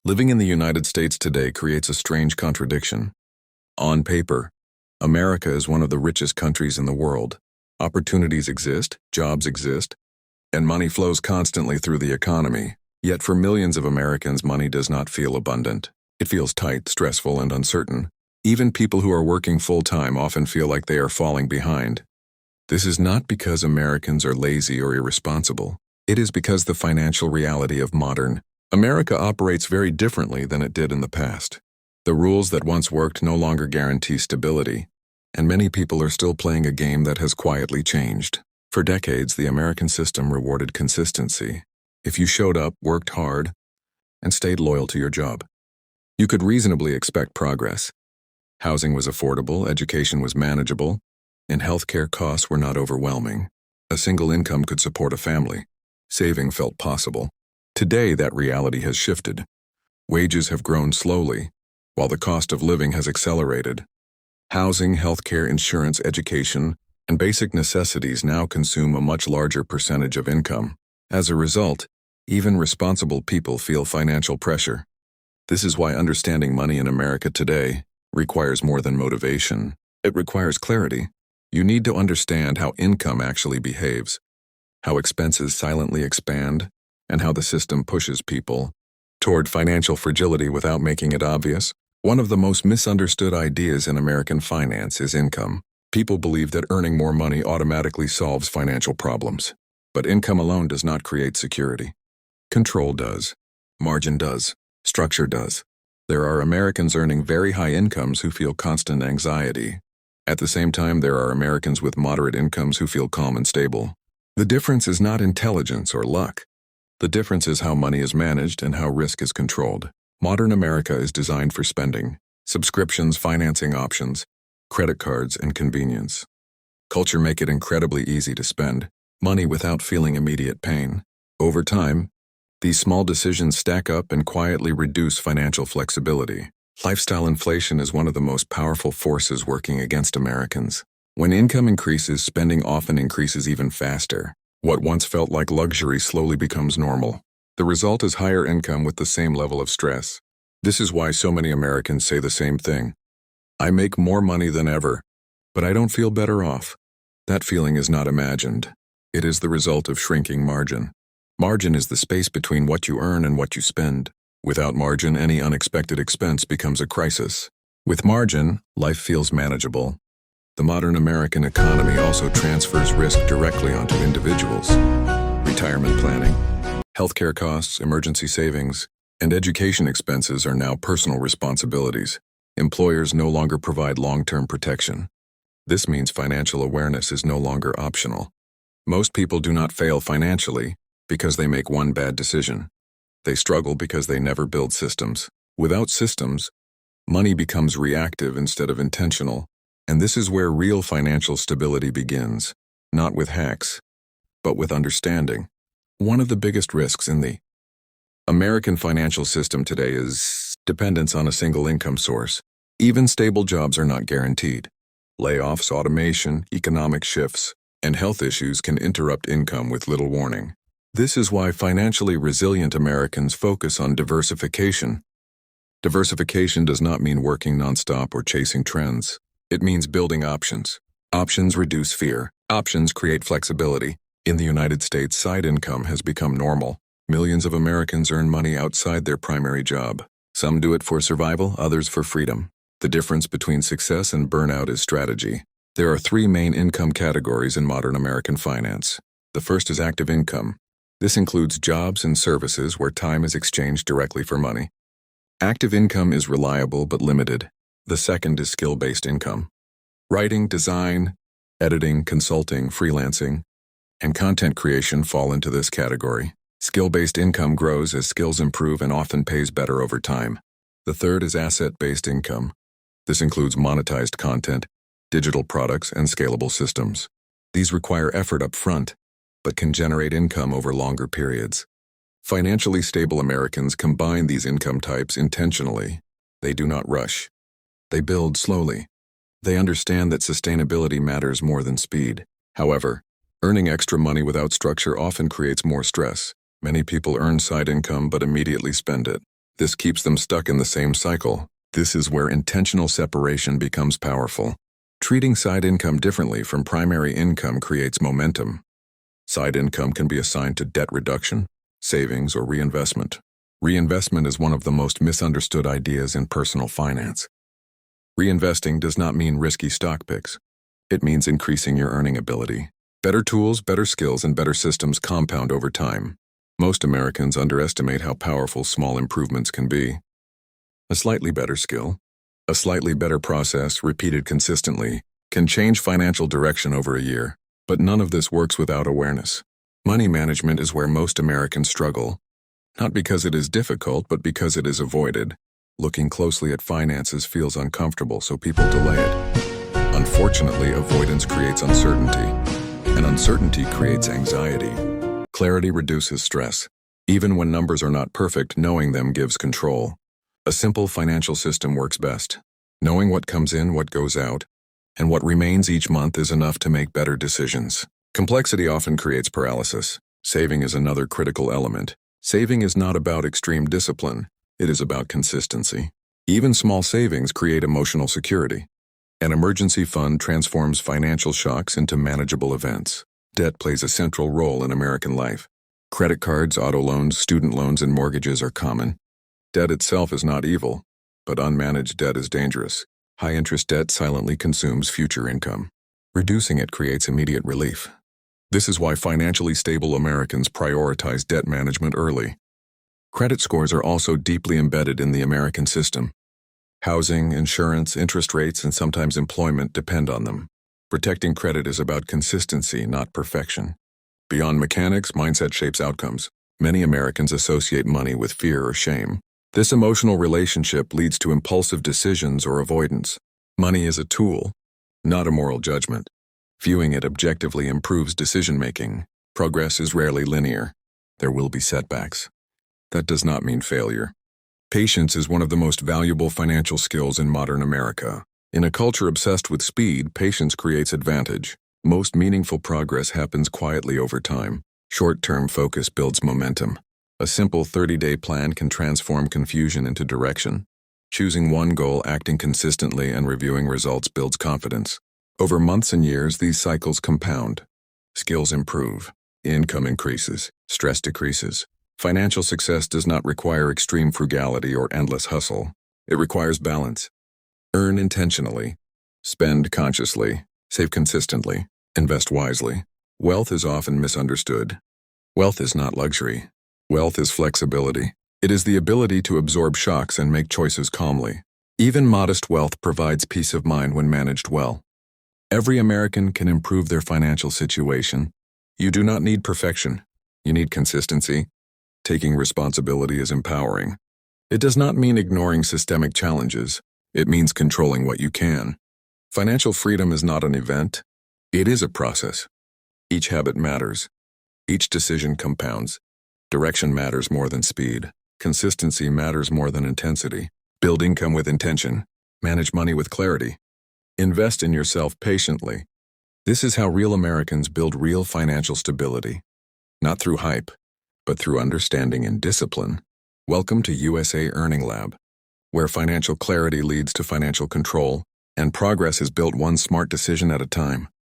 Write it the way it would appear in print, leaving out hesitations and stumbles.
Living in the United States today creates a strange contradiction. On paper, America is one of the richest countries in the world. Opportunities exist, jobs exist, and money flows constantly through the economy. Yet for millions of Americans, money does not feel abundant. It feels tight, stressful, and uncertain. Even people who are working full-time often feel like they are falling behind. This is not because Americans are lazy or irresponsible. It is because the financial reality of modern America operates very differently than it did in the past. The rules that once worked no longer guarantee stability, and many people are still playing a game that has quietly changed. For decades, the American system rewarded consistency. If you showed up, worked hard, and stayed loyal to your job, you could reasonably expect progress. Housing was affordable, education was manageable, and healthcare costs were not overwhelming. A single income could support a family. Saving felt possible. Today, that reality has shifted. Wages have grown slowly, while the cost of living has accelerated. Housing, healthcare, insurance, education, and basic necessities now consume a much larger percentage of income. As a result, even responsible people feel financial pressure. This is why understanding money in America today requires more than motivation. It requires clarity. You need to understand how income actually behaves, how expenses silently expand, and how the system pushes people toward financial fragility without making it obvious. One of the most misunderstood ideas in American finance is income. People believe that earning more money automatically solves financial problems. But income alone does not create security. Control does. Margin does. Structure does. There are Americans earning very high incomes who feel constant anxiety. At the same time, there are Americans with moderate incomes who feel calm and stable. The difference is not intelligence or luck. The difference is how money is managed and how risk is controlled. Modern America is designed for spending, subscriptions, financing options, credit cards, and convenience. Culture make it incredibly easy to spend money without feeling immediate pain. Over time, these small decisions stack up and quietly reduce financial flexibility. Lifestyle inflation is one of the most powerful forces working against Americans. When income increases, spending often increases even faster. What once felt like luxury slowly becomes normal. The result is higher income with the same level of stress. This is why so many Americans say the same thing. I make more money than ever, but I don't feel better off. That feeling is not imagined. It is the result of shrinking margin. Margin is the space between what you earn and what you spend. Without margin, any unexpected expense becomes a crisis. With margin, life feels manageable. The modern American economy also transfers risk directly onto individuals. Retirement planning, healthcare costs, emergency savings, and education expenses are now personal responsibilities. Employers no longer provide long-term protection. This means financial awareness is no longer optional. Most people do not fail financially because they make one bad decision. They struggle because they never build systems. Without systems, money becomes reactive instead of intentional. And this is where real financial stability begins, not with hacks, but with understanding. One of the biggest risks in the American financial system today is dependence on a single income source. Even stable jobs are not guaranteed. Layoffs, automation, economic shifts, and health issues can interrupt income with little warning. This is why financially resilient Americans focus on diversification. Diversification does not mean working nonstop or chasing trends. It means building options. Options reduce fear. Options create flexibility. In the United States, side income has become normal. Millions of Americans earn money outside their primary job. Some do it for survival, others for freedom. The difference between success and burnout is strategy. There are three main income categories in modern American finance. The first is active income. This includes jobs and services where time is exchanged directly for money. Active income is reliable but limited. The second is skill-based income. Writing, design, editing, consulting, freelancing, and content creation fall into this category. Skill-based income grows as skills improve and often pays better over time. The third is asset-based income. This includes monetized content, digital products, and scalable systems. These require effort up front, but can generate income over longer periods. Financially stable Americans combine these income types intentionally. They do not rush. They build slowly. They understand that sustainability matters more than speed. However, earning extra money without structure often creates more stress. Many people earn side income but immediately spend it. This keeps them stuck in the same cycle. This is where intentional separation becomes powerful. Treating side income differently from primary income creates momentum. Side income can be assigned to debt reduction, savings, or reinvestment. Reinvestment is one of the most misunderstood ideas in personal finance. Reinvesting does not mean risky stock picks. It means increasing your earning ability. Better tools, better skills, and better systems compound over time. Most Americans underestimate how powerful small improvements can be. A slightly better skill, a slightly better process repeated consistently, can change financial direction over a year. But none of this works without awareness. Money management is where most Americans struggle. Not because it is difficult, but because it is avoided. Looking closely at finances feels uncomfortable, so people delay it. Unfortunately, avoidance creates uncertainty, and uncertainty creates anxiety. Clarity reduces stress. Even when numbers are not perfect, knowing them gives control. A simple financial system works best. Knowing what comes in, what goes out, and what remains each month is enough to make better decisions. Complexity often creates paralysis. Saving is another critical element. Saving is not about extreme discipline. It is about consistency. Even small savings create emotional security. An emergency fund transforms financial shocks into manageable events. Debt plays a central role in American life. Credit cards, auto loans, student loans, and mortgages are common. Debt itself is not evil, but unmanaged debt is dangerous. High-interest debt silently consumes future income. Reducing it creates immediate relief. This is why financially stable Americans prioritize debt management early. Credit scores are also deeply embedded in the American system. Housing, insurance, interest rates, and sometimes employment depend on them. Protecting credit is about consistency, not perfection. Beyond mechanics, mindset shapes outcomes. Many Americans associate money with fear or shame. This emotional relationship leads to impulsive decisions or avoidance. Money is a tool, not a moral judgment. Viewing it objectively improves decision-making. Progress is rarely linear. There will be setbacks. That does not mean failure. Patience is one of the most valuable financial skills in modern America. In a culture obsessed with speed, patience creates advantage. Most meaningful progress happens quietly over time. Short-term focus builds momentum. A simple 30-day plan can transform confusion into direction. Choosing one goal, acting consistently, and reviewing results builds confidence. Over months and years, these cycles compound. Skills improve. Income increases. Stress decreases. Financial success does not require extreme frugality or endless hustle. It requires balance. Earn intentionally. Spend consciously. Save consistently. Invest wisely. Wealth is often misunderstood. Wealth is not luxury. Wealth is flexibility. It is the ability to absorb shocks and make choices calmly. Even modest wealth provides peace of mind when managed well. Every American can improve their financial situation. You do not need perfection. You need consistency. Taking responsibility is empowering. It does not mean ignoring systemic challenges. It means controlling what you can. Financial freedom is not an event. It is a process. Each habit matters. Each decision compounds. Direction matters more than speed. Consistency matters more than intensity. Build income with intention. Manage money with clarity. Invest in yourself patiently. This is how real Americans build real financial stability. Not through hype, but through understanding and discipline. Welcome to USA Earning Lab, where financial clarity leads to financial control, and progress is built one smart decision at a time.